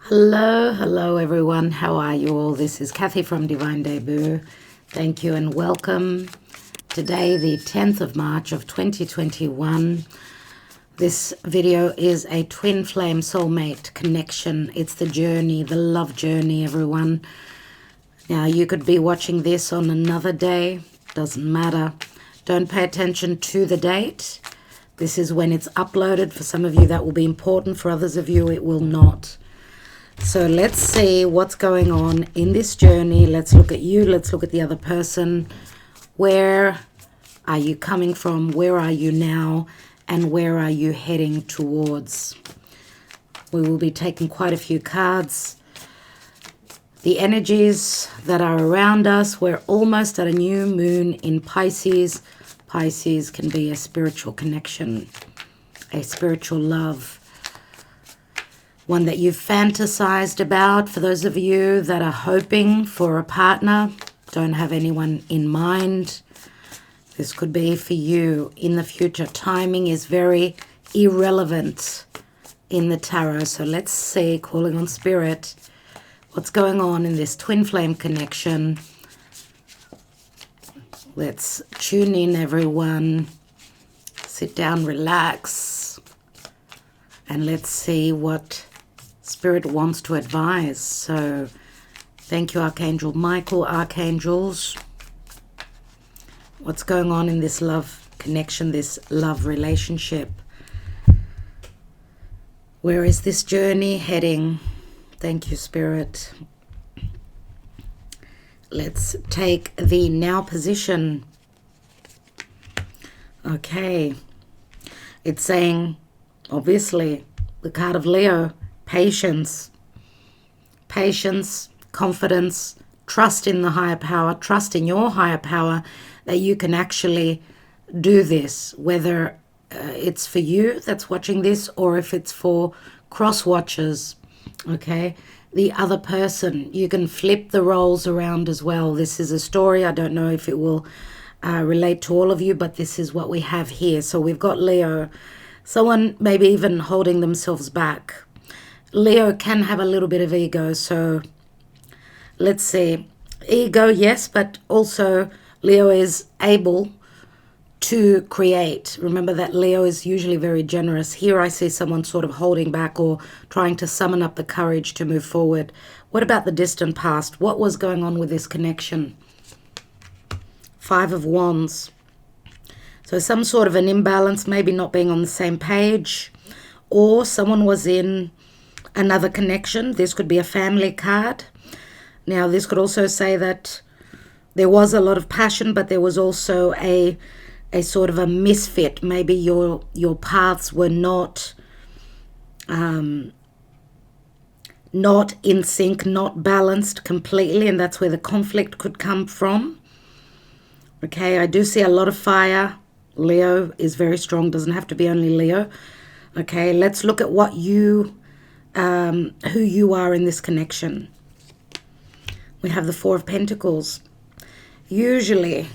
Hello everyone. How are you all? This is Kathy from Divine Debut. Thank you and welcome. Today, the 10th of March of 2021. This video is a twin flame soulmate connection. It's the journey, the love journey, everyone. Now, you could be watching this on another day. Doesn't matter. Don't pay attention to the date. This is when it's uploaded. For some of you, that will be important. For others of you, it will not. So let's see what's going on in this journey. Let's look at you. Let's look at the other person. Where are you coming from? Where are you now? And where are you heading towards? We will be taking quite a few cards. The energies that are around us. We're almost at a new moon in Pisces. Pisces can be a spiritual connection, a spiritual love. One that you've fantasized about. For those of you that are hoping for a partner, don't have anyone in mind, this could be for you in the future. Timing is very irrelevant in the tarot. So let's see, calling on spirit, what's going on in this twin flame connection. Let's tune in, everyone. Sit down, relax, and let's see what Spirit wants to advise. So thank you, Archangel Michael, archangels. What's going on in this love connection, this love relationship? Where is this journey heading? Thank you, Spirit. Let's take the now position. Okay. It's saying, obviously, the card of Leo, patience, confidence, trust in the higher power, trust in your higher power that you can actually do this, whether it's for you that's watching this or if it's for cross watchers, okay? The other person, you can flip the roles around as well. This is a story. I don't know if it will relate to all of you, but this is what we have here. So we've got Leo, someone maybe even holding themselves back. Leo can have a little bit of ego, so let's see. Ego, yes, but also Leo is able to create. Remember that Leo is usually very generous. Here I see someone sort of holding back or trying to summon up the courage to move forward. What about the distant past? What was going on with this connection? Five of Wands. So some sort of an imbalance, maybe not being on the same page, or someone was in another connection. This could be a family card. Now, this could also say that there was a lot of passion, but there was also a sort of a misfit. Maybe your paths were not in sync, not balanced completely, and that's where the conflict could come from. Okay, I do see a lot of fire. Leo is very strong, doesn't have to be only Leo. Okay, let's look at what you, who you are in this connection. We have the Four of Pentacles. Usually,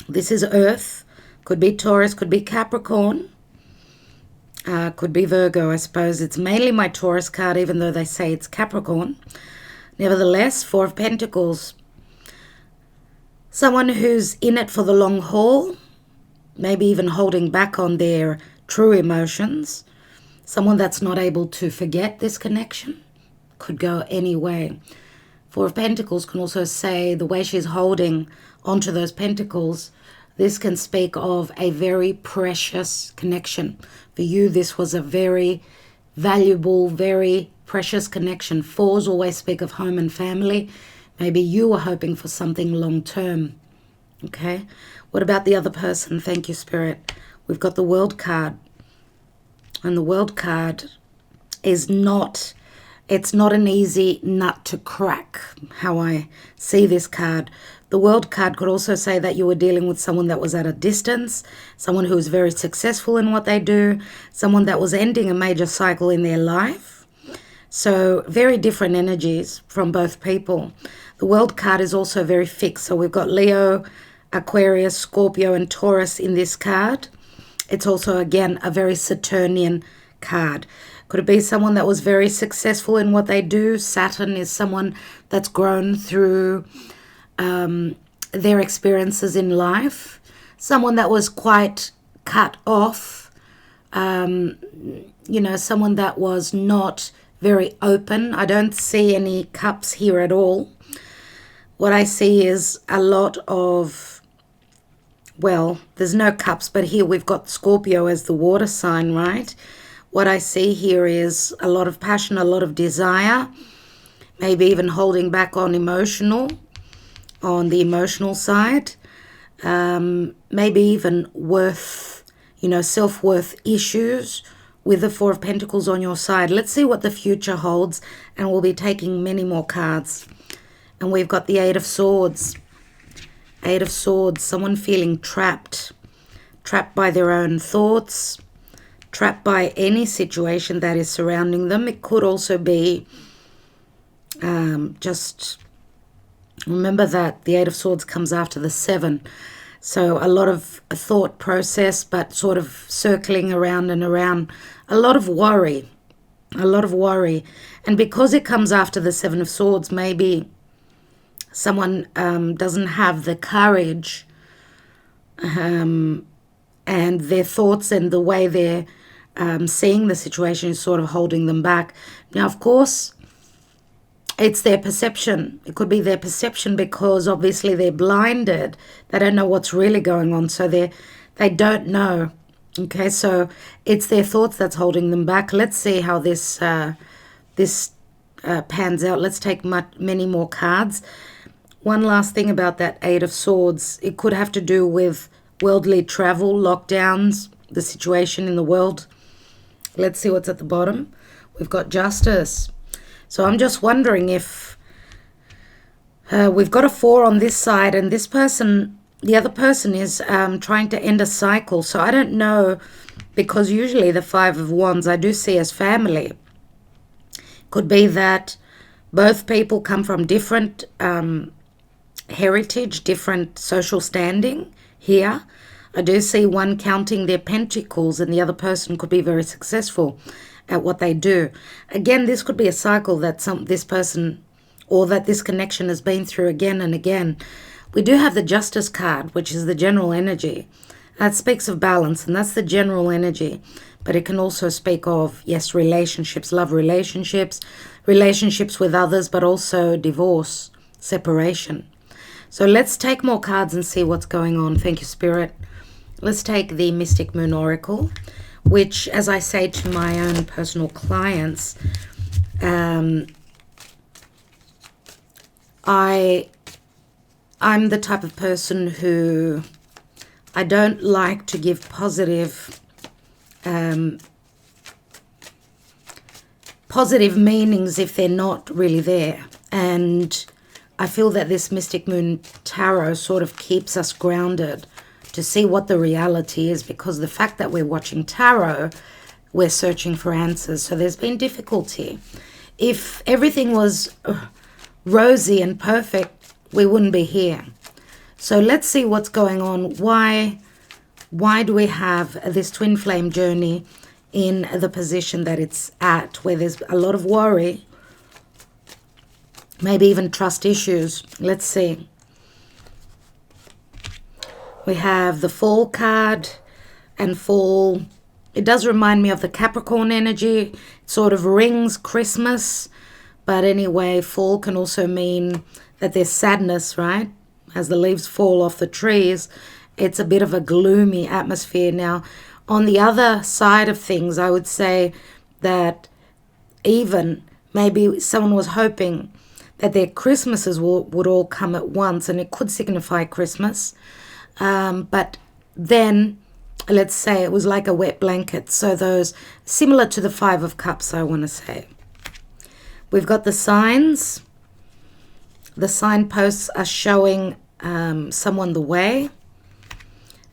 this is Earth. Could be Taurus, could be Capricorn. Could be Virgo, I suppose. It's mainly my Taurus card, even though they say it's Capricorn. Nevertheless, Four of Pentacles. Someone who's in it for the long haul, maybe even holding back on their true emotions. Someone that's not able to forget this connection. Could go any way. Four of Pentacles can also say the way she's holding onto those pentacles, this can speak of a very precious connection. For you, this was a very valuable, very precious connection. Fours always speak of home and family. Maybe you were hoping for something long-term. Okay? What about the other person? Thank you, Spirit. We've got the World card. And the World card is not, it's not an easy nut to crack, how I see this card. The World card could also say that you were dealing with someone that was at a distance, someone who was very successful in what they do, someone that was ending a major cycle in their life. So very different energies from both people. The World card is also very fixed. So we've got Leo, Aquarius, Scorpio, and Taurus in this card. It's also, again, a very Saturnian card. Could it be someone that was very successful in what they do? Saturn is someone that's grown through their experiences in life. Someone that was quite cut off. You know, someone that was not very open. I don't see any cups here at all. What I see is a lot of, well, there's no cups, but here we've got Scorpio as the water sign, right? What I see here is a lot of passion, a lot of desire, maybe even holding back on the emotional side, maybe even worth, you know, self-worth issues with the Four of Pentacles on your side. Let's see what the future holds, and we'll be taking many more cards. And we've got the Eight of Swords. Eight of Swords, someone feeling trapped by their own thoughts, trapped by any situation that is surrounding them. It could also be just remember that the Eight of Swords comes after the Seven. So a lot of a thought process, but sort of circling around and around. A lot of worry. And because it comes after the Seven of Swords, maybe someone doesn't have the courage and their thoughts and the way they're seeing the situation is sort of holding them back. Now, of course, it's their perception. It could be their perception because obviously they're blinded. They don't know what's really going on, so they don't know. Okay, so it's their thoughts that's holding them back. Let's see how this pans out. Let's take many more cards. One last thing about that Eight of Swords. It could have to do with worldly travel, lockdowns, the situation in the world. Let's see what's at the bottom. We've got Justice. So I'm just wondering if we've got a Four on this side, and this person, the other person is trying to end a cycle. So I don't know, because usually the Five of Wands I do see as family. Could be that both people come from different heritage, different social standing here. I do see one counting their pentacles, and the other person could be very successful at what they do. Again, this could be a cycle that this person or that this connection has been through again and again. We do have the Justice card, which is the general energy. That speaks of balance, and that's the general energy. But it can also speak of, yes, relationships, love relationships, relationships with others, but also divorce, separation. So let's take more cards and see what's going on. Thank you, Spirit. Let's take the Mystic Moon Oracle, which, as I say to my own personal clients, I'm the type of person who I don't like to give positive meanings if they're not really there. And I feel that this Mystic Moon Tarot sort of keeps us grounded to see what the reality is, because the fact that we're watching tarot, we're searching for answers. So there's been difficulty. If everything was rosy and perfect, we wouldn't be here. So let's see what's going on. Why do we have this twin flame journey in the position that it's at, where there's a lot of worry, maybe even trust issues? Let's see. We have the Fall card, and Fall, it does remind me of the Capricorn energy. It sort of rings Christmas, but anyway, Fall can also mean that there's sadness, right? As the leaves fall off the trees, it's a bit of a gloomy atmosphere. Now, on the other side of things, I would say that even maybe someone was hoping that their Christmases would all come at once, and it could signify Christmas. But then, let's say it was like a wet blanket. So those, similar to the Five of Cups, I want to say. We've got the signs. The signposts are showing someone the way.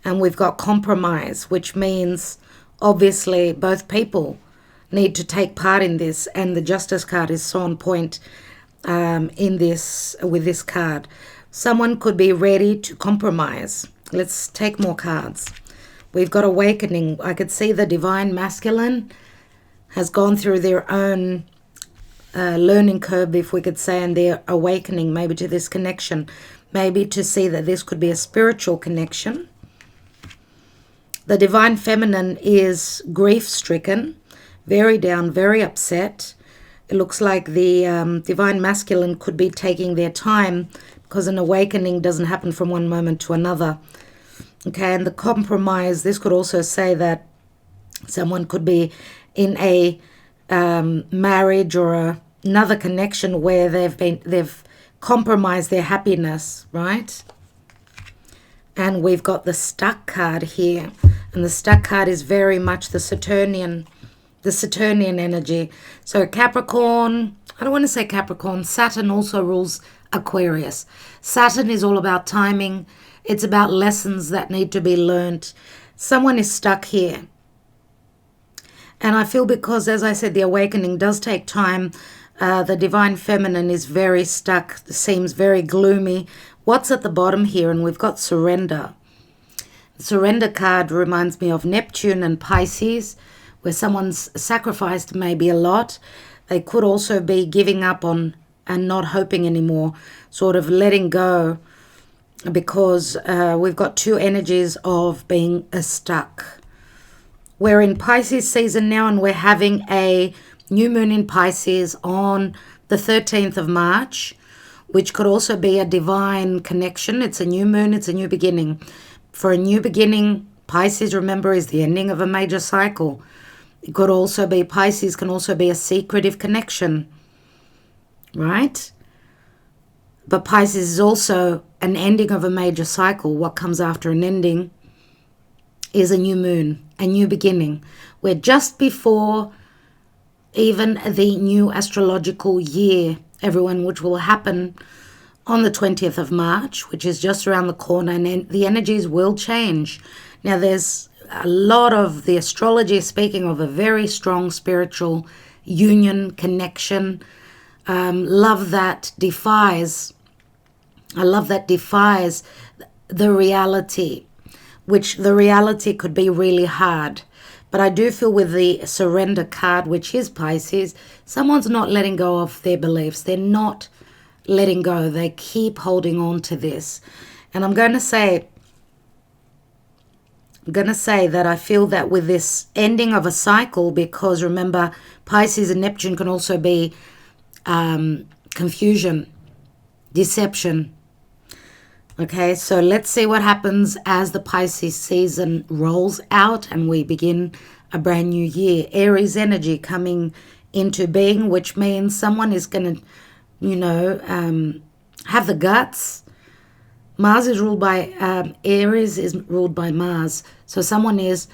And we've got compromise, which means obviously both people need to take part in this. And the Justice card is so on point with this card. Someone could be ready to compromise. Let's take more cards. We've got Awakening. I could see the Divine Masculine has gone through their own learning curve, if we could say, and their awakening maybe to this connection, maybe to see that this could be a spiritual connection. The Divine Feminine is grief-stricken, very down, very upset. It looks like the Divine Masculine could be taking their time, because an awakening doesn't happen from one moment to another. Okay, and the compromise, this could also say that someone could be in a marriage or another connection where they've compromised their happiness, right? And we've got the Stuck card here, and the Stuck card is very much the Saturnian energy. So Capricorn, I don't want to say Capricorn, Saturn also rules Aquarius. Saturn is all about timing. It's about lessons that need to be learned. Someone is stuck here. And I feel, because, as I said, the awakening does take time. The Divine Feminine is very stuck, seems very gloomy. What's at the bottom here? And we've got Surrender. The Surrender card reminds me of Neptune and Pisces, where someone's sacrificed maybe a lot. They could also be giving up on and not hoping anymore, sort of letting go, because we've got two energies of being stuck. We're in Pisces season now, and we're having a new moon in Pisces on the 13th of March, which could also be a divine connection. It's a new moon, it's a new beginning. For a new beginning, Pisces, remember, is the ending of a major cycle. It could also be, Pisces can also be a secretive connection, right? But Pisces is also an ending of a major cycle. What comes after an ending is a new moon, a new beginning. We're just before even the new astrological year, everyone, which will happen on the 20th of March, which is just around the corner, and the energies will change. Now, there's a lot of the astrology speaking of a very strong spiritual union, connection, love that defies the reality, which the reality could be really hard. But I do feel with the Surrender card, which is Pisces, someone's not letting go of their beliefs. They're not letting go. They keep holding on to this. And I'm going to say that I feel that with this ending of a cycle, because remember, Pisces and Neptune can also be confusion, deception. Okay, so let's see what happens as the Pisces season rolls out and we begin a brand new year. Aries energy coming into being, which means someone is going to, have the guts. Mars is ruled by, Aries is ruled by Mars. So someone is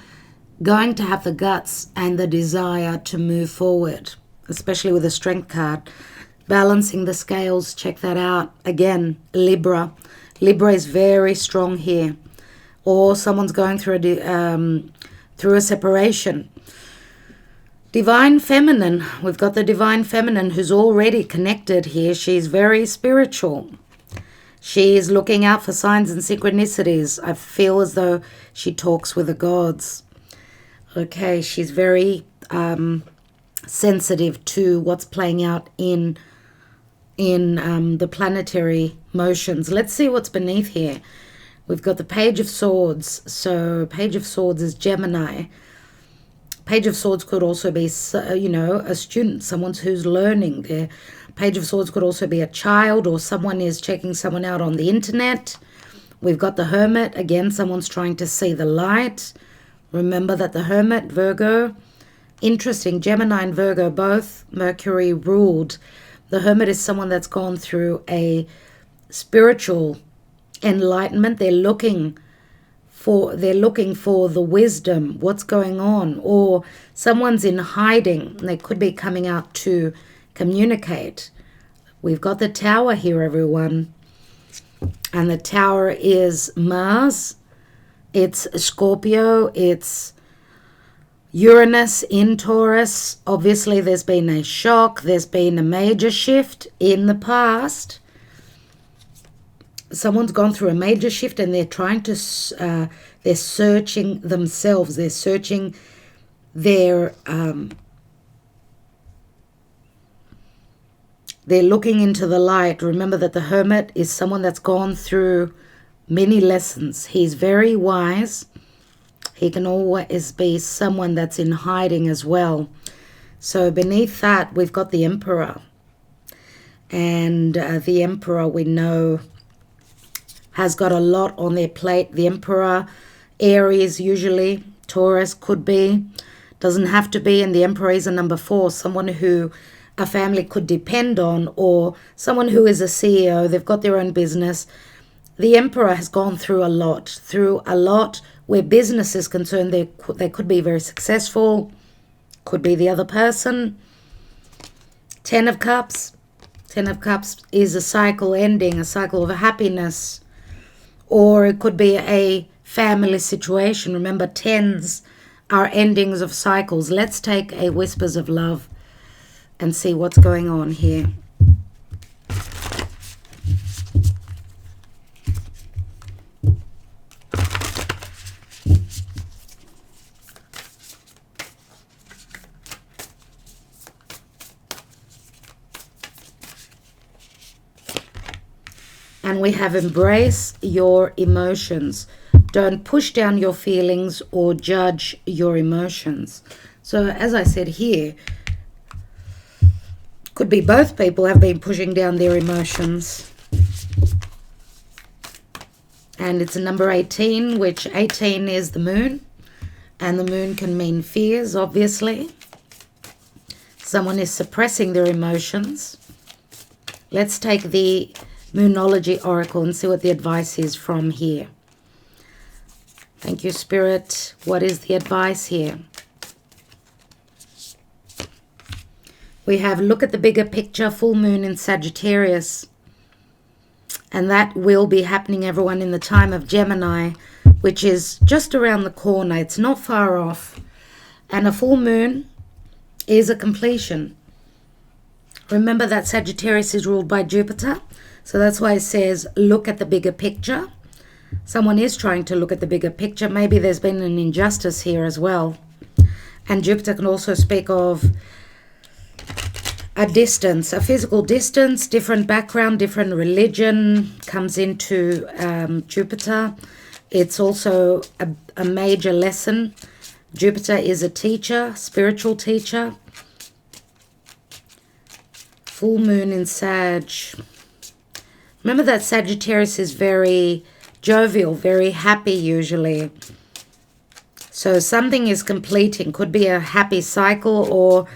going to have the guts and the desire to move forward, especially with the Strength card. Balancing the scales, check that out. Again, Libra. Libra is very strong here. Or someone's going through a separation. Divine Feminine. We've got the Divine Feminine who's already connected here. She's very spiritual. She's looking out for signs and synchronicities. I feel as though she talks with the gods. Okay, she's very sensitive to what's playing out in the planetary motions. Let's see what's beneath here. We've got the Page of Swords. So Page of Swords is Gemini. Page of Swords could also be, a student, someone who's learning. There. Page of Swords could also be a child, or someone is checking someone out on the internet. We've got the Hermit. Again, someone's trying to see the light. Remember that the Hermit, Virgo, interesting, Gemini and Virgo, both Mercury ruled. The Hermit is someone that's gone through a spiritual enlightenment. They're looking for the wisdom, what's going on, or someone's in hiding. They could be coming out to communicate. We've got the Tower here, everyone. And the Tower is Mars. It's Scorpio. It's Uranus in Taurus. Obviously, there's been a shock. There's been a major shift in the past. Someone's gone through a major shift and they're trying to, they're searching themselves. They're searching their They're looking into the light. Remember that the Hermit is someone that's gone through many lessons. He's very wise. He can always be someone that's in hiding as well. So beneath that, we've got the Emperor. And the Emperor, we know, has got a lot on their plate. The Emperor, Aries usually, Taurus could be, doesn't have to be. And the Emperor is a number 4, someone who a family could depend on, or someone who is a CEO. They've got their own business. The Emperor has gone through a lot. Where business is concerned, they could be very successful. Could be the other person. 10 of Cups. 10 of Cups is a cycle ending, a cycle of happiness. Or it could be a family situation. Remember, 10s are endings of cycles. Let's take a Whispers of Love and see what's going on here. And we have embrace your emotions. Don't push down your feelings or judge your emotions. So as I said here, could be both people have been pushing down their emotions. And it's a number 18, which 18 is the moon. And the moon can mean fears, obviously. Someone is suppressing their emotions. Let's take the Moonology Oracle and see what the advice is from here. Thank you, Spirit. What is the advice here? We have look at the bigger picture, full moon in Sagittarius. And that will be happening, everyone, in the time of Gemini, which is just around the corner. It's not far off. And a full moon is a completion. Remember that Sagittarius is ruled by Jupiter. So that's why it says, look at the bigger picture. Someone is trying to look at the bigger picture. Maybe there's been an injustice here as well. And Jupiter can also speak of a distance, a physical distance, different background, different religion comes into Jupiter. It's also a major lesson. Jupiter is a teacher, spiritual teacher. Full moon in Sag. Remember that Sagittarius is very jovial, very happy usually. So something is completing. Could be a happy cycle, or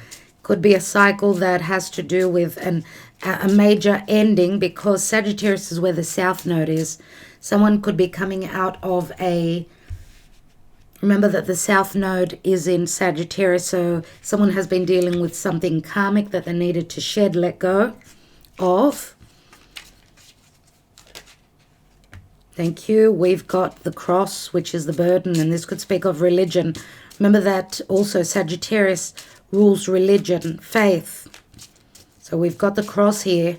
could be a cycle that has to do with a major ending, because Sagittarius is where the South Node is. Someone could be coming out of a... Remember that the South Node is in Sagittarius, so someone has been dealing with something karmic that they needed to shed, let go of. Thank you. We've got the cross, which is the burden, and this could speak of religion. Remember that also Sagittarius rules religion, faith. So we've got the cross here.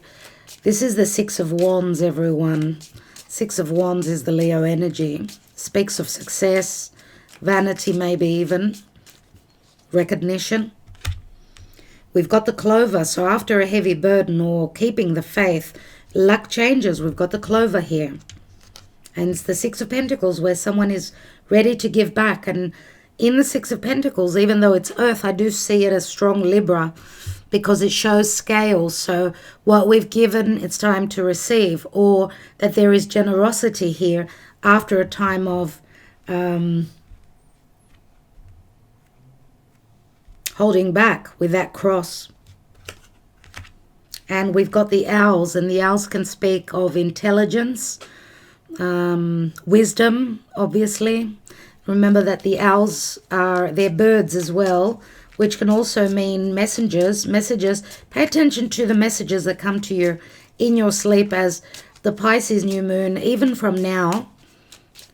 This is the 6 of Wands, everyone. 6 of Wands is the Leo energy. Speaks of success, vanity maybe even, recognition. We've got the Clover. So after a heavy burden or keeping the faith, luck changes. We've got the Clover here. And it's the 6 of Pentacles, where someone is ready to give back. And in the 6 of Pentacles, even though it's Earth, I do see it as strong Libra, because it shows scales. So what we've given, it's time to receive. Or that there is generosity here after a time of holding back with that cross. And we've got the Owls, and the Owls can speak of intelligence, wisdom, obviously. Remember that the owls they're birds as well, which can also mean messages. Pay attention to the messages that come to you in your sleep, as the Pisces new moon, even from now,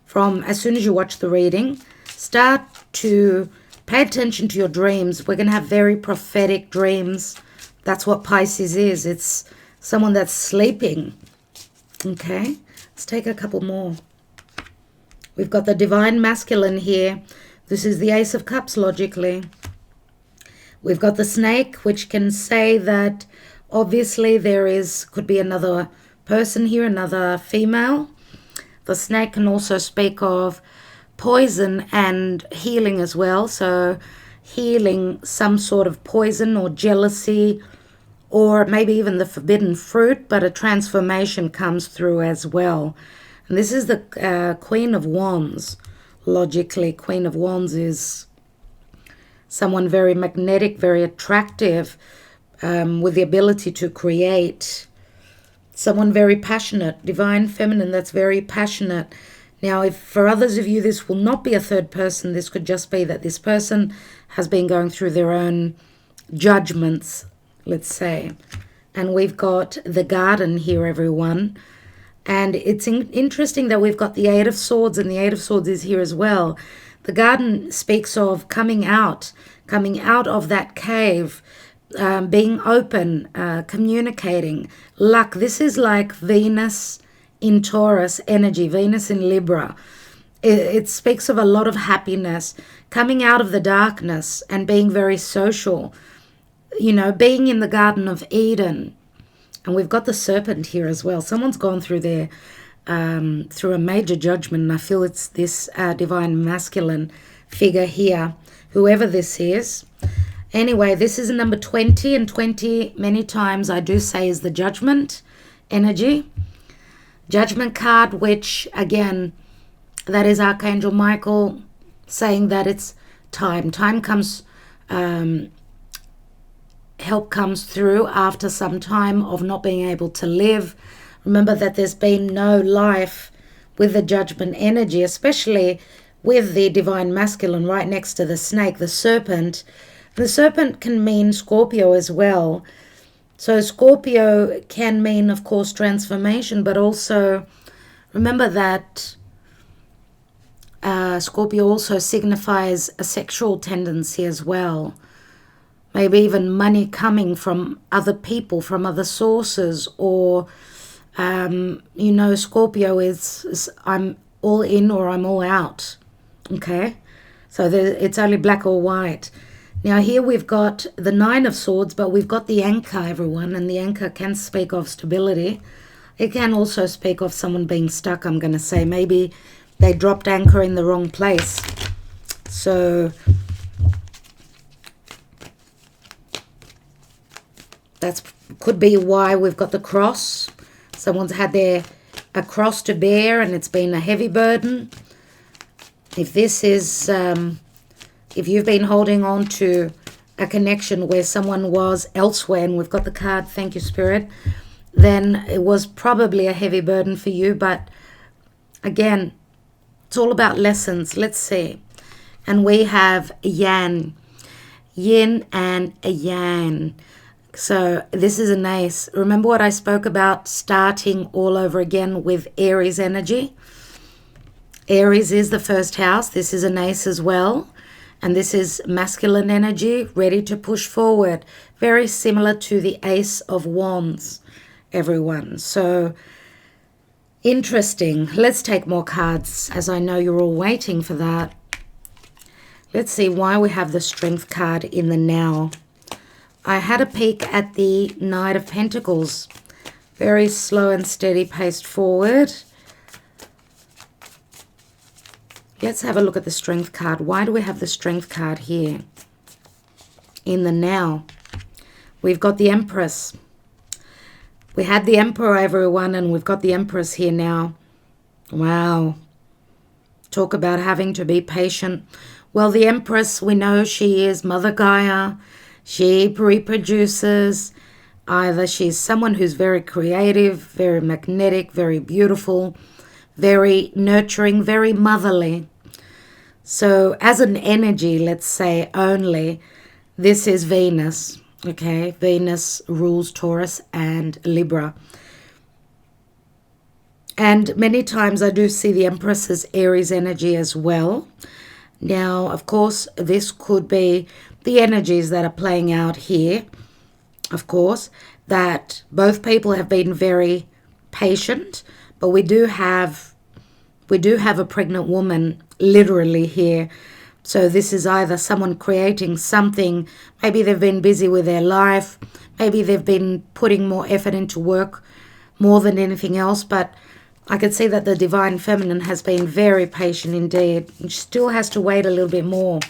from as soon as you watch the reading, start to pay attention to your dreams. We're going to have very prophetic dreams. That's what Pisces is. It's someone that's sleeping. Okay. Let's take a couple more. We've got the Divine Masculine here. This is the Ace of Cups, logically. We've got the Snake, which can say that Obviously, could be another person here, another female. The snake can also speak of poison and healing as well. So healing some sort of poison or jealousy, or maybe even the forbidden fruit, but a transformation comes through as well. And this is the Queen of Wands. Logically, Queen of Wands is someone very magnetic, very attractive, with the ability to create. Someone very passionate, divine feminine that's very passionate. Now, if for others of you this will not be a third person, this could just be that this person has been going through their own judgments, let's say. And we've got the Garden here, everyone. And it's interesting that we've got the Eight of Swords, and the Eight of Swords is here as well. The Garden speaks of coming out of that cave, being open, communicating, luck. This is like Venus in Taurus energy, Venus in Libra. It speaks of a lot of happiness, coming out of the darkness and being very social, being in the Garden of Eden. And we've got the Serpent here as well. Someone's gone through through a major judgment, and I feel it's this divine masculine figure here, whoever this is. Anyway, this is a number 20, and 20 many times I do say is the Judgment energy. Judgment card, which again, that is Archangel Michael saying that it's time. Time comes, help comes through after some time of not being able to live. Remember that there's been no life with the Judgment energy, especially with the divine masculine right next to the snake, the serpent. The serpent can mean Scorpio as well. So Scorpio can mean, of course, transformation, but also remember that Scorpio also signifies a sexual tendency as well. Maybe even money coming from other people, from other sources, or, Scorpio is I'm all in or I'm all out. Okay? So it's only black or white. Now here we've got the Nine of Swords, but we've got the anchor, everyone, and the anchor can speak of stability. It can also speak of someone being stuck, I'm going to say. Maybe they dropped anchor in the wrong place. So that could be why we've got the cross. Someone's had a cross to bear and it's been a heavy burden. If this is... if you've been holding on to a connection where someone was elsewhere, and we've got the card, thank you, Spirit, then it was probably a heavy burden for you. But again, it's all about lessons. Let's see. And we have Yan, Yin and a Yang. So this is an ace. Remember what I spoke about starting all over again with Aries energy? Aries is the first house. This is an ace as well. And this is masculine energy, ready to push forward. Very similar to the Ace of Wands, everyone. So, interesting. Let's take more cards, as I know you're all waiting for that. Let's see why we have the Strength card in the now. I had a peek at the Knight of Pentacles. Very slow and steady paced forward. Let's have a look at the Strength card. Why do we have the Strength card here? In the now. We've got the Empress. We had the Emperor, everyone, and we've got the Empress here now. Wow. Talk about having to be patient. Well, the Empress, we know she is Mother Gaia. She reproduces. Either she's someone who's very creative, very magnetic, very beautiful, very nurturing, very motherly. So as an energy, let's say only, this is Venus, okay? Venus rules Taurus and Libra. And many times I do see the Empress as Aries energy as well. Now, of course, this could be the energies that are playing out here, of course, that both people have been very patient, but we do have a pregnant woman literally here. So this is either someone creating something. Maybe they've been busy with their life. Maybe they've been putting more effort into work more than anything else. But I could see that the Divine Feminine has been very patient indeed. And she still has to wait a little bit more.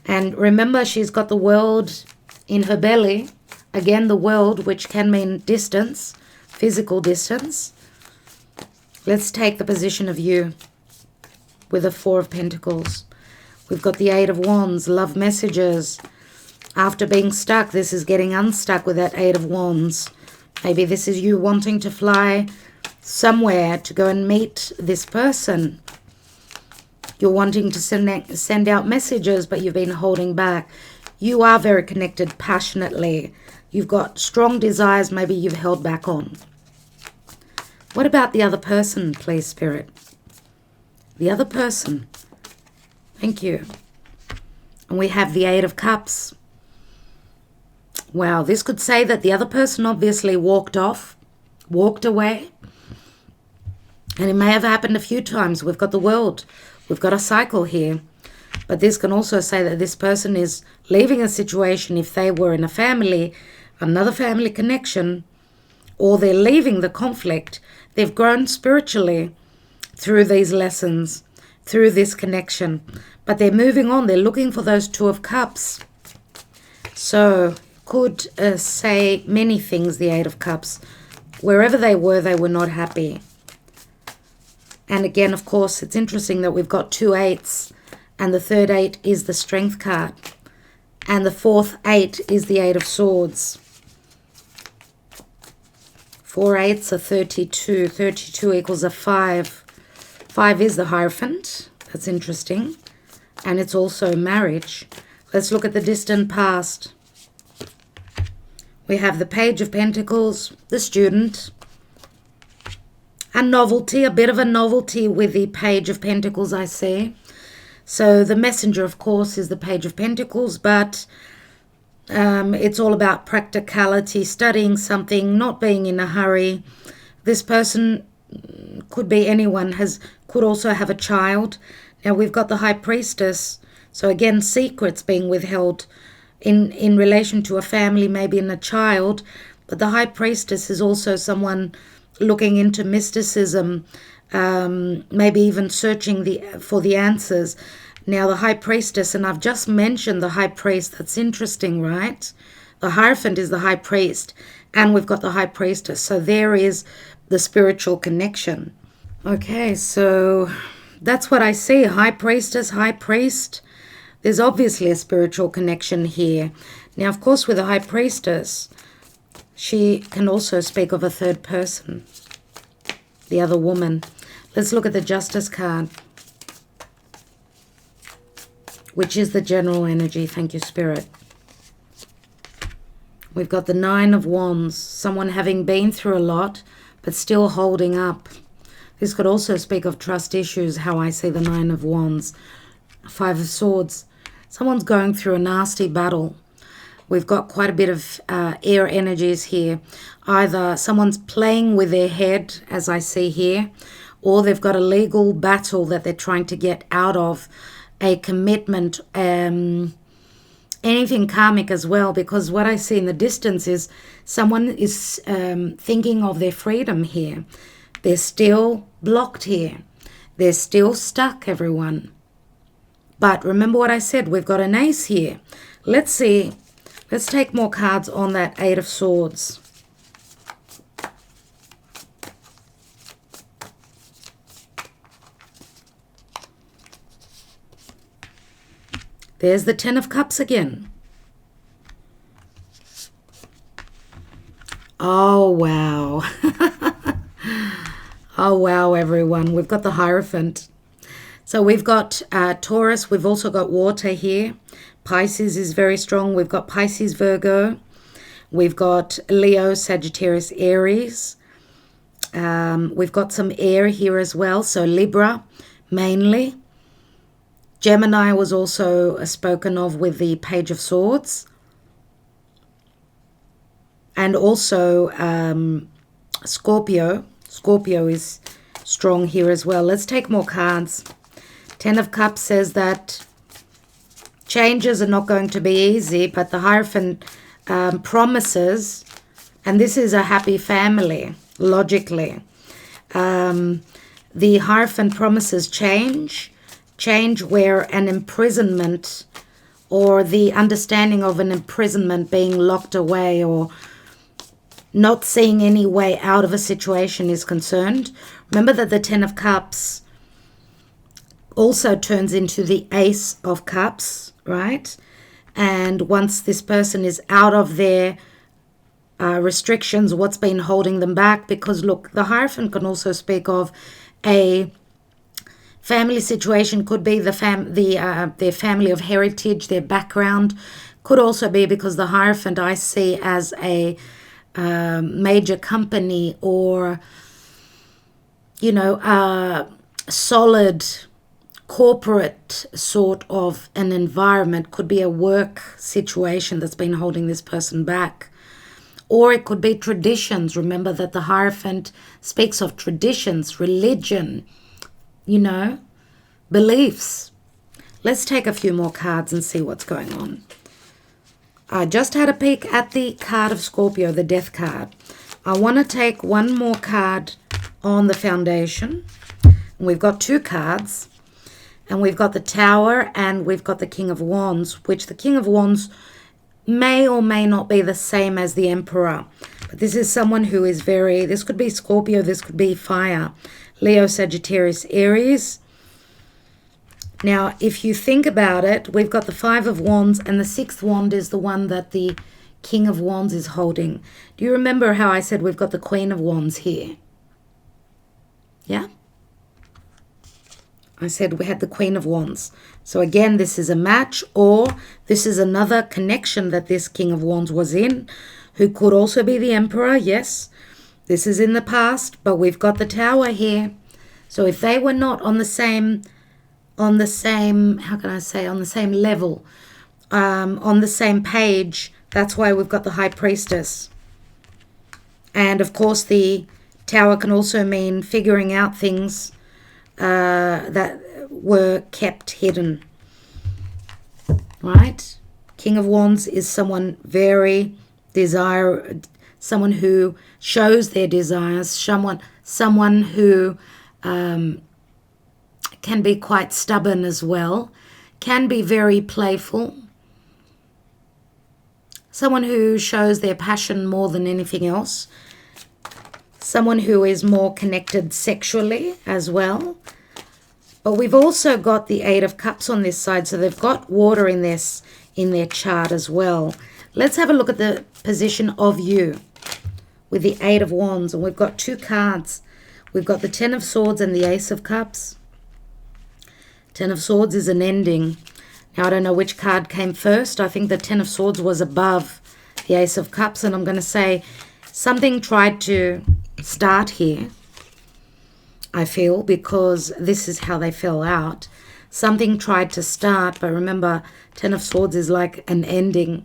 And remember, she's got the World in her belly. Again, the World, which can mean distance, physical distance. Let's take the position of you with the Four of Pentacles. We've got the Eight of Wands, love messages. After being stuck, this is getting unstuck with that Eight of Wands. Maybe this is you wanting to fly somewhere to go and meet this person. You're wanting to send out messages, but you've been holding back. You are very connected passionately. You've got strong desires maybe you've held back on. What about the other person, please, Spirit? The other person. Thank you. And we have the Eight of Cups. Wow, this could say that the other person obviously walked away. And it may have happened a few times. We've got the World. We've got a cycle here. But this can also say that this person is leaving a situation if they were in a family, another family connection, or they're leaving the conflict. They've grown spiritually through these lessons, through this connection. But they're moving on. They're looking for those Two of Cups. So could say many things, the Eight of Cups. Wherever they were not happy. And again, of course, it's interesting that we've got two eights. And the third eight is the Strength card. And the fourth eight is the Eight of Swords. 4 eights are 32. 32 equals a 5. 5 is the Hierophant. That's interesting. And it's also marriage. Let's look at the distant past. We have the Page of Pentacles, the Student. A novelty, a bit of a novelty with the Page of Pentacles, I see. So the Messenger, of course, is the Page of Pentacles, but it's all about practicality, studying something, not being in a hurry. This person could be anyone, could also have a child. Now we've got the High Priestess. So again, secrets being withheld in relation to a family, maybe in a child. But the High Priestess is also someone looking into mysticism, maybe even searching for the answers. Now the High Priestess, and I've just mentioned the High Priest. That's interesting, right? The Hierophant is the High Priest, and we've got the High Priestess. So there is the spiritual connection. Okay, so that's what I see. High Priestess, High Priest. There's obviously a spiritual connection here. Now, of course, with the High Priestess, she can also speak of a third person, the other woman. Let's look at the Justice card, which is the general energy. Thank you, Spirit. We've got the Nine of Wands, someone having been through a lot, but still holding up. This could also speak of trust issues, how I see the Nine of Wands. Five of Swords, someone's going through a nasty battle. We've got quite a bit of air energies here. Either someone's playing with their head, as I see here, or they've got a legal battle that they're trying to get out of, a commitment, anything karmic as well, because what I see in the distance is someone is thinking of their freedom here. They're still blocked here. They're still stuck, everyone. But remember what I said, we've got an ace here. Let's see. Let's take more cards on that Eight of Swords. There's the Ten of Cups again. Oh, wow. Oh, wow, everyone. We've got the Hierophant. So we've got Taurus. We've also got water here. Pisces is very strong. We've got Pisces, Virgo. We've got Leo, Sagittarius, Aries. We've got some air here as well. So Libra, mainly. Gemini was also spoken of with the Page of Swords. And also Scorpio. Scorpio is strong here as well. Let's take more cards. Ten of Cups says that changes are not going to be easy, but the Hierophant promises, and this is a happy family, logically. The Hierophant promises change where an imprisonment or the understanding of an imprisonment, being locked away or not seeing any way out of a situation is concerned. Remember that the Ten of Cups also turns into the Ace of Cups, right? And once this person is out of their restrictions, what's been holding them back? Because look, the Hierophant can also speak of a family situation, could be their family of heritage, their background. Could also be because the Hierophant I see as a major company, or a solid corporate sort of an environment. Could be a work situation that's been holding this person back. Or it could be traditions. Remember that the Hierophant speaks of traditions, religion, beliefs. Let's take a few more cards and see what's going on. I just had a peek at the card of Scorpio, the Death card. I want to take one more card on the foundation. And we've got two cards. And we've got the Tower and we've got the King of Wands, which the King of Wands may or may not be the same as the Emperor. But this is someone who is this could be Scorpio, this could be fire. Leo, Sagittarius, Aries. Now, if you think about it, we've got the Five of Wands, and the Sixth Wand is the one that the King of Wands is holding. Do you remember how I said we've got the Queen of Wands here? Yeah? I said we had the Queen of Wands. So again, this is a match, or this is another connection that this King of Wands was in, who could also be the Emperor. Yes, this is in the past, but we've got the Tower here. So if they were not on the same level, on the same page, that's why we've got the High Priestess. And of course, the Tower can also mean figuring out things that were kept hidden, right? King of Wands is someone someone who shows their desires, someone who can be quite stubborn as well, can be very playful, someone who shows their passion more than anything else, someone who is more connected sexually as well. But we've also got the Eight of Cups on this side, so they've got water in their chart as well. Let's have a look at the position of you with the Eight of Wands, and we've got two cards. We've got the Ten of Swords and the Ace of Cups. Ten of Swords is an ending. Now, I don't know which card came first. I think the Ten of Swords was above the Ace of Cups, and I'm going to say something tried to start here, I feel, because this is how they fell out. Something tried to start, but remember, Ten of Swords is like an ending.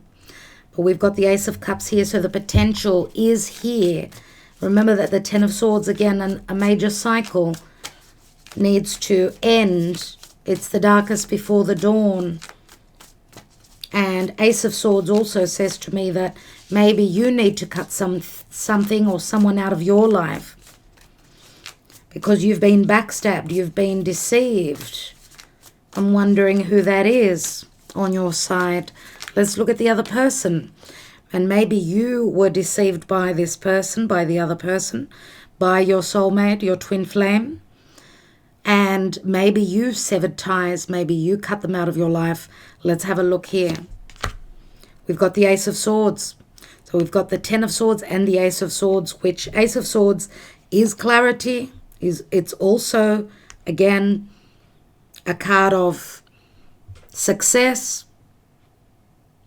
But we've got the Ace of Cups here, so the potential is here. Remember that the Ten of Swords, again, a major cycle needs to end. It's the darkest before the dawn. And Ace of Swords also says to me that maybe you need to cut something or someone out of your life, because you've been backstabbed, you've been deceived. I'm wondering who that is on your side. Let's look at the other person. And maybe you were deceived by this person, by the other person, by your soulmate, your twin flame. And maybe you severed ties, maybe you cut them out of your life. Let's have a look here. We've got the Ace of Swords. So we've got the Ten of Swords and the Ace of Swords, which Ace of Swords is clarity. It's also, again, a card of success,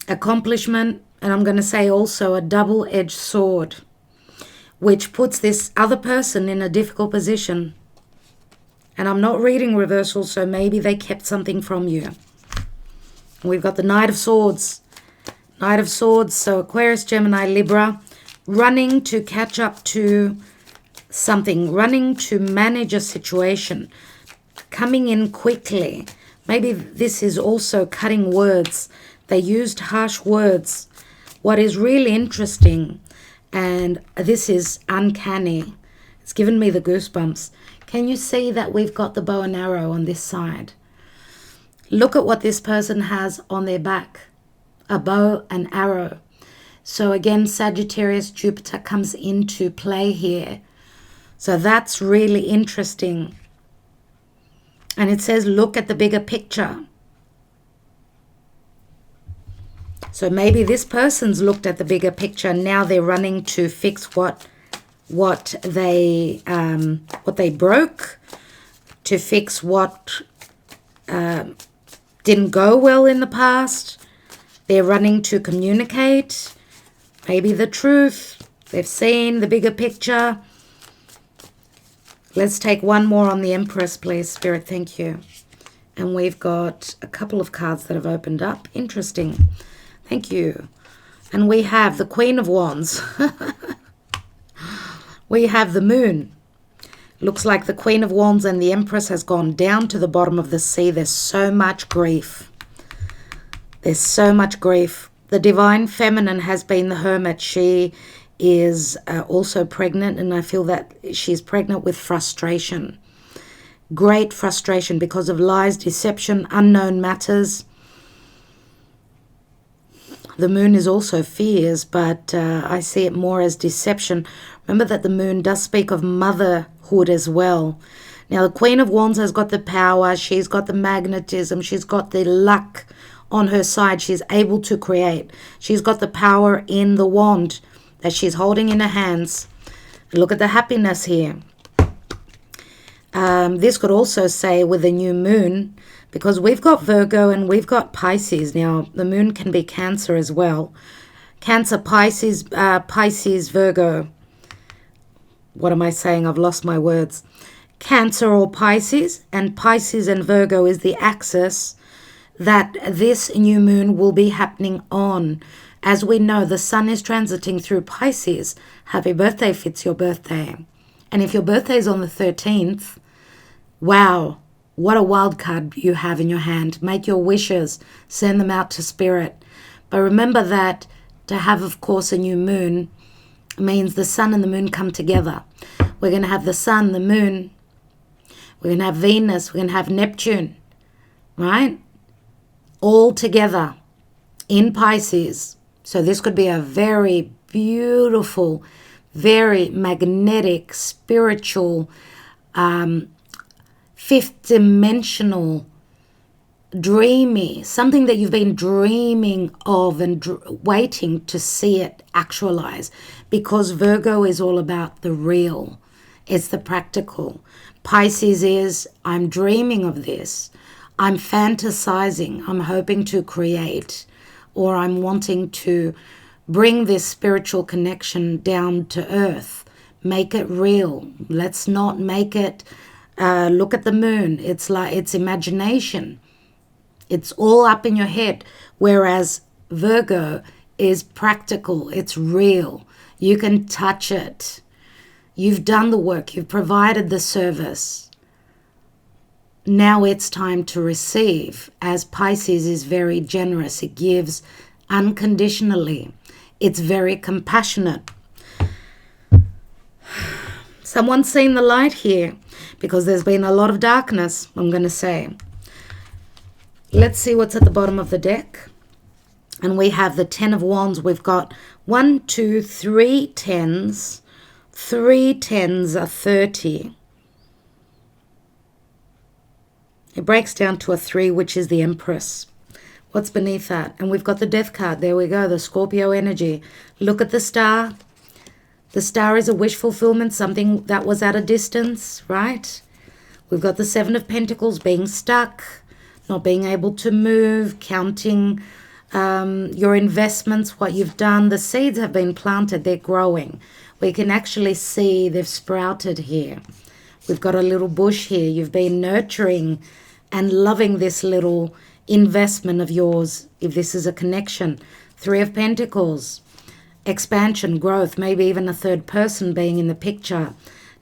accomplishment, and I'm going to say also a double-edged sword, which puts this other person in a difficult position. And I'm not reading reversal, so maybe they kept something from you. We've got the Knight of Swords. Knight of Swords, so Aquarius, Gemini, Libra, running to catch up to something, running to manage a situation. coming in quickly. Maybe this is also cutting words. They used harsh words. What is really interesting, and this is uncanny, it's given me the goosebumps. Can you see that we've got the bow and arrow on this side? Look at what this person has on their back. A bow and arrow. So again, Sagittarius, Jupiter comes into play here. So that's really interesting. And it says, look at the bigger picture. So maybe this person's looked at the bigger picture. Now they're running to fix what they broke, to fix what didn't go well in the past. They're running to communicate, maybe the truth. They've seen the bigger picture. Let's take one more on the Empress, please, Spirit. Thank you. And we've got a couple of cards that have opened up. Interesting. Thank you. And we have the Queen of Wands. We have the Moon. Looks like the Queen of Wands and the Empress has gone down to the bottom of the sea. There's so much grief. There's so much grief. The Divine Feminine has been the Hermit. She is also pregnant, and I feel that she's pregnant with frustration. Great frustration because of lies, deception, unknown matters. The Moon is also fears, but I see it more as deception. Remember that the Moon does speak of motherhood as well. Now, the Queen of Wands has got the power. She's got the magnetism. She's got the luck on her side. She's able to create. She's got the power in the wand that she's holding in her hands. Look at the happiness here. This could also say with the new moon, because we've got Virgo and we've got Pisces. Now, the moon can be Cancer as well. Cancer, Pisces, Pisces, Virgo. What am I saying? I've lost my words. Cancer or Pisces, and Pisces and Virgo is the axis that this new moon will be happening on. As we know, the sun is transiting through Pisces. Happy birthday if it's your birthday. And if your birthday is on the 13th, wow, what a wild card you have in your hand. Make your wishes, send them out to Spirit. But remember that to have, of course, a new moon means the sun and the moon come together. We're going to have the sun, the moon. We're going to have Venus. We're going to have Neptune, right? All together in Pisces. So this could be a very beautiful, very magnetic, spiritual, fifth dimensional, dreamy, something that you've been dreaming of and waiting to see it actualize, because Virgo is all about the real. It's the practical. Pisces is, I'm dreaming of this. I'm fantasizing. I'm hoping to create, or I'm wanting to bring this spiritual connection down to earth. Make it real. Let's not make it, look at the moon. It's like, it's imagination. It's all up in your head. Whereas Virgo is practical. It's real. You can touch it. You've done the work. You've provided the service. Now it's time to receive, as Pisces is very generous. It gives unconditionally. It's very compassionate. Someone's seen the light here, because there's been a lot of darkness, I'm going to say. Let's see what's at the bottom of the deck. And we have the Ten of Wands. We've got 1, 2, 3 tens. 3 tens are 30. It breaks down to a 3, which is the Empress. What's beneath that? And we've got the Death card. There we go, the Scorpio energy. Look at the star. The star is a wish fulfillment, something that was at a distance, right? We've got the Seven of Pentacles, being stuck, not being able to move, counting your investments, what you've done. The seeds have been planted, they're growing. We can actually see they've sprouted here. We've got a little bush here. You've been nurturing and loving this little investment of yours, if this is a connection. 3 of Pentacles, expansion, growth, maybe even a third person being in the picture.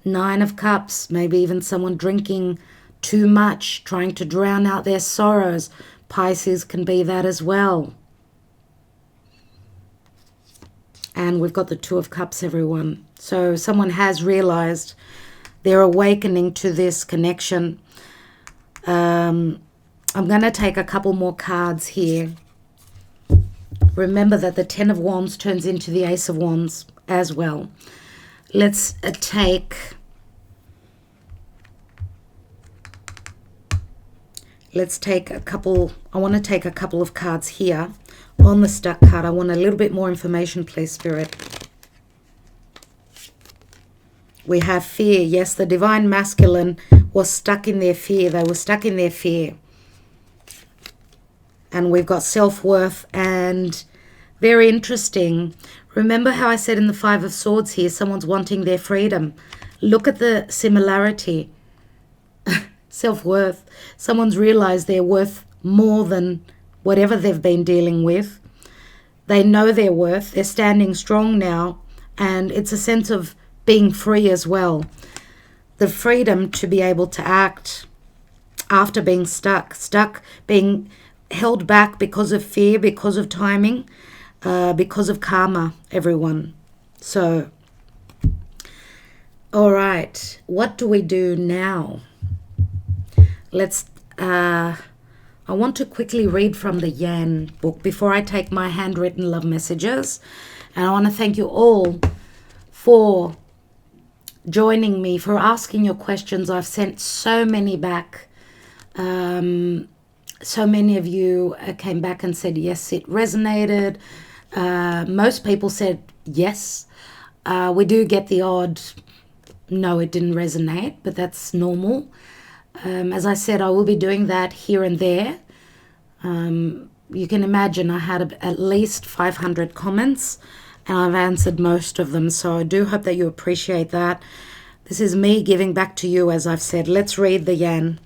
9 of Cups, maybe even someone drinking too much, trying to drown out their sorrows. Pisces can be that as well. And we've got the Two of Cups, everyone. So someone has realized they're awakening to this connection. I'm going to take a couple more cards here. Remember that the Ten of Wands turns into the Ace of Wands as well. Let's take a couple. I want to take a couple of cards here. On the Stuck card, I want a little bit more information, please, Spirit. We have fear. Yes, the Divine Masculine was stuck in their fear. They were stuck in their fear. And we've got self-worth, and very interesting. Remember how I said in the Five of Swords here, someone's wanting their freedom. Look at the similarity. Self-worth. Someone's realized they're worth more than whatever they've been dealing with. They know their worth. They're standing strong now. And it's a sense of being free as well. The freedom to be able to act after being stuck, being held back because of fear, because of timing, because of karma, everyone. So, all right, what do we do now? Let's, I want to quickly read from the Yan book before I take my handwritten love messages. And I want to thank you all for joining me, for asking your questions. I've sent so many back. So many of you came back and said, yes, it resonated. Most people said yes. We do get the odd, no, it didn't resonate, but that's normal. As I said, I will be doing that here and there. You can imagine I had at least 500 comments, and I've answered most of them. So I do hope that you appreciate that. This is me giving back to you, as I've said. Let's read the Yan.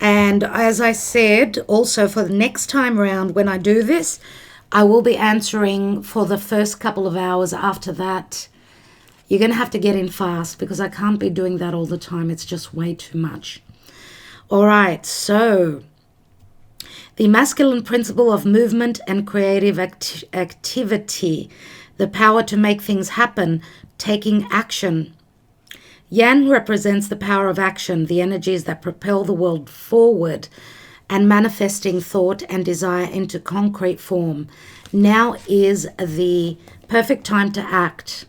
And as I said, also for the next time round when I do this, I will be answering for the first couple of hours. After that, you're going to have to get in fast because I can't be doing that all the time. It's just way too much. All right, so the masculine principle of movement and creative activity, the power to make things happen, taking action. Yan represents the power of action, the energies that propel the world forward and manifesting thought and desire into concrete form. Now is the perfect time to act,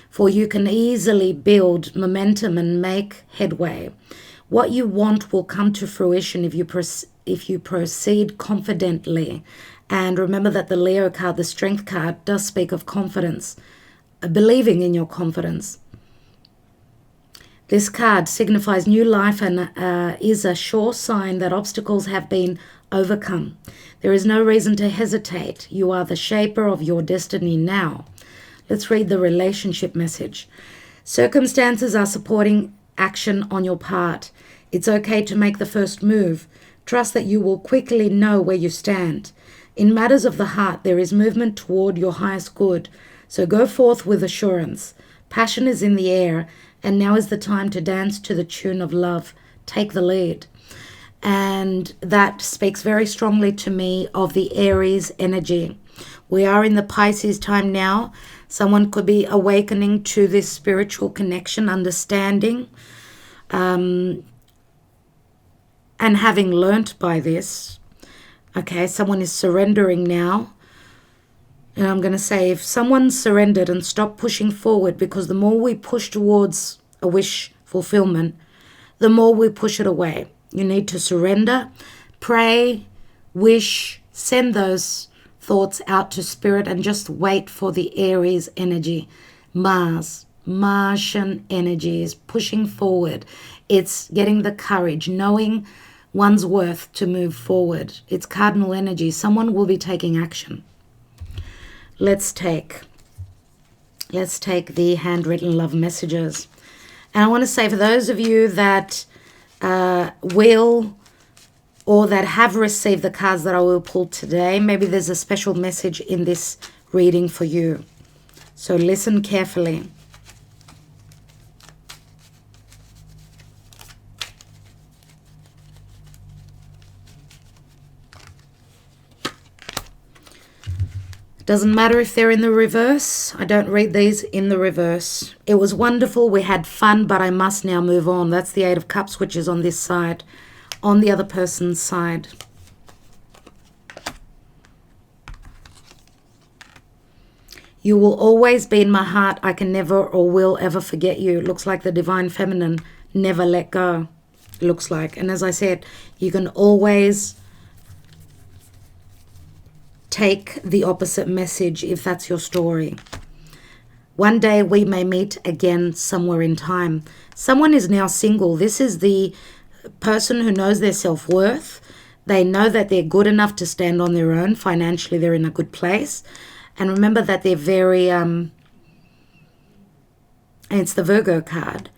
for you can easily build momentum and make headway. What you want will come to fruition if you proceed confidently. And remember that the Leo card, the Strength card, does speak of confidence, believing in your confidence. This card signifies new life and is a sure sign that obstacles have been overcome. There is no reason to hesitate. You are the shaper of your destiny now. Let's read the relationship message. Circumstances are supporting action on your part. It's okay to make the first move. Trust that you will quickly know where you stand. In matters of the heart, there is movement toward your highest good. So go forth with assurance. Passion is in the air, and now is the time to dance to the tune of love. Take the lead. And that speaks very strongly to me of the Aries energy. We are in the Pisces time now. Someone could be awakening to this spiritual connection, understanding, and having learnt by this. Okay, someone is surrendering now. And I'm going to say, if someone's surrendered and stopped pushing forward, because the more we push towards a wish fulfillment, the more we push it away. You need to surrender, pray, wish, send those thoughts out to spirit, and just wait for the Aries energy. Martian energy is pushing forward. It's getting the courage, knowing one's worth to move forward. It's cardinal energy. Someone will be taking action. Let's take the handwritten love messages. And I want to say, for those of you that will or that have received the cards that I will pull today, maybe there's a special message in this reading for you. So listen carefully. Doesn't matter if they're in the reverse. I don't read these in the reverse. It was wonderful. We had fun, but I must now move on. That's the Eight of Cups, which is on this side, on the other person's side. You will always be in my heart. I can never or will ever forget you. It looks like the Divine Feminine. Never let go. It looks like. And as I said, you can always take the opposite message if that's your story. One day we may meet again somewhere in time. Someone is now single. This is the person who knows their self-worth. They know that they're good enough to stand on their own. Financially, they're in a good place. And remember that they're very, and it's the Virgo card.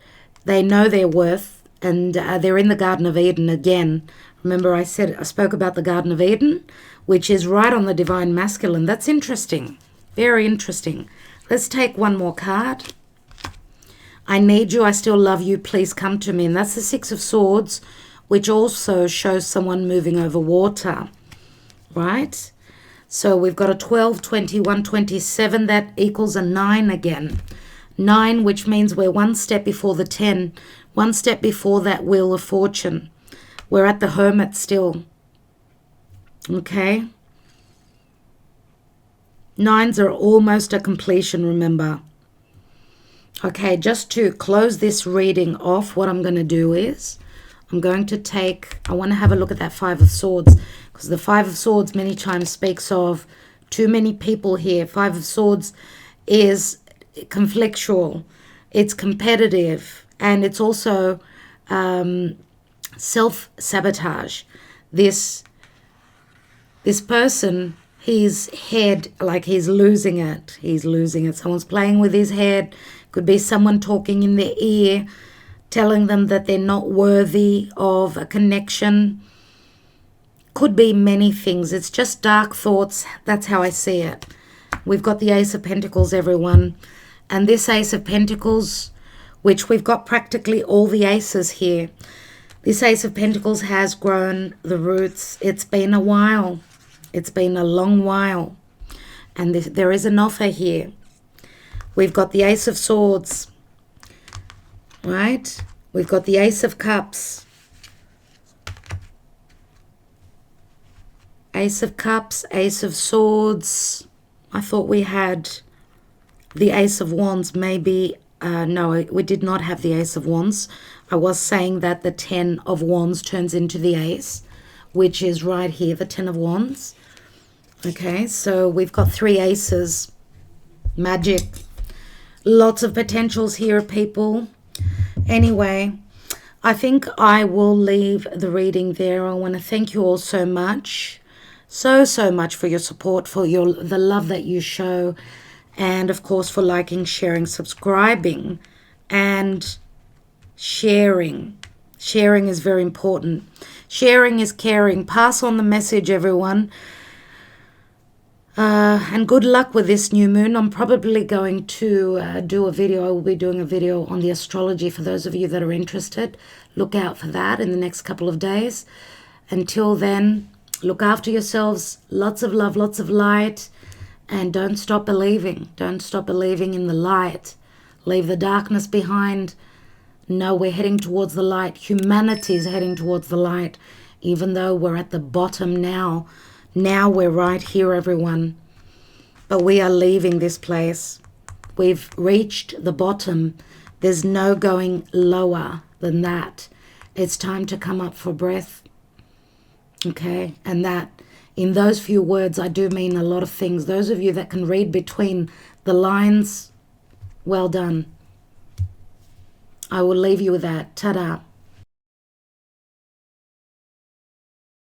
They know their worth, and they're in the Garden of Eden again. Remember I spoke about the Garden of Eden, which is right on the Divine Masculine. That's interesting. Very interesting. Let's take one more card. I need you. I still love you. Please come to me. And that's the Six of Swords, which also shows someone moving over water, right? So we've got a 12, 21, 27. That equals a 9 again. 9, which means we're one step before the 10. One step before that Wheel of Fortune. We're at the Hermit still. Okay? 9s are almost a completion, remember. Okay, just to close this reading off, what I'm going to do is I'm going to I want to have a look at that Five of Swords, because the Five of Swords many times speaks of too many people here. Five of Swords is conflictual, it's competitive, and it's also self-sabotage. This person, his head, like he's losing it. He's losing it. Someone's playing with his head. Could be someone talking in their ear, telling them that they're not worthy of a connection. Could be many things. It's just dark thoughts. That's how I see it. We've got the Ace of Pentacles, everyone. And this Ace of Pentacles, which we've got practically all the aces here. This Ace of Pentacles has grown the roots. It's been a while. It's been a long while. And there is an offer here. We've got the Ace of Swords. Right? We've got the Ace of Cups. Ace of Cups, Ace of Swords. I thought we had the Ace of Wands. Maybe, no, we did not have the Ace of Wands. I was saying that the 10 of Wands turns into the Ace, which is right here, the 10 of Wands. Okay, so we've got 3 aces. Magic. Lots of potentials here, people. Anyway, I think I will leave the reading there. I want to thank you all so much. So much for your support, for the love that you show. And, of course, for liking, sharing, subscribing, and sharing. Sharing is very important. Sharing is caring. Pass on the message, everyone. And good luck with this new moon. I'm probably going to do a video. I will be doing a video on the astrology for those of you that are interested. Look out for that in the next couple of days. Until then, look after yourselves. Lots of love, lots of light. And don't stop believing. Don't stop believing in the light. Leave the darkness behind. No, we're heading towards the light. Humanity is heading towards the light. Even though we're at the bottom now. Now we're right here, everyone. But we are leaving this place. We've reached the bottom. There's no going lower than that. It's time to come up for breath. Okay? And that, in those few words, I do mean a lot of things. Those of you that can read between the lines, well done. I will leave you with that. Ta-da.